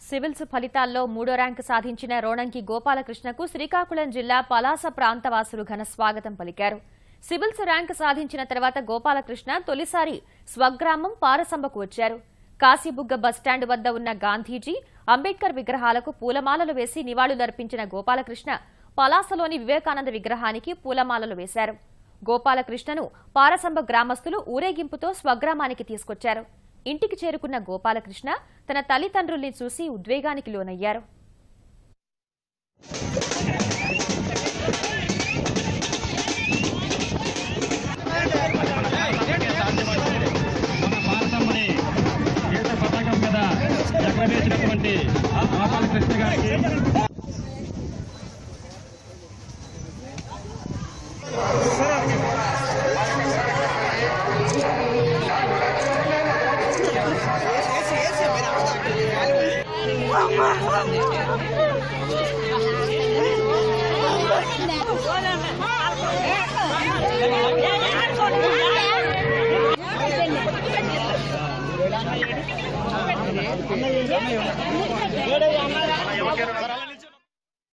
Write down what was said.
Civils ఫలితాల్లో 3వ rank సాధించిన రోణంకి గోపాలకృష్ణకు శ్రీకాకుళం జిల్లా పలాస ప్రాంతవాసులు ఘన స్వాగతం పలికారు. సివిల్స్ ర్యాంకు సాధించిన తర్వాత గోపాలకృష్ణ తొలిసారి స్వగ్రామం పారసంబకు వచ్చారు. కాశీబుగ్గ బస్టాండ్ వద్ద ఉన్న గాంధీజీ, అంబేద్కర్ విగ్రహాలకు పూలమాలలు వేసి నివాళులర్పించిన గోపాలకృష్ణ పలాసలోని వివేకానంద విగ్రహానికి పూలమాలలు వేశారు. గోపాలకృష్ణను పారసంబ గ్రామస్తులు ఊరేగింపుతో స్వగ్రామానికి తీసుకొచ్చారు. ఇంటికి చేరుకున్న గోపాలకృష్ణ తన తల్లిదండ్రుల్ని చూసి ఉద్వేగానికి లోనయ్యారు. Gracias.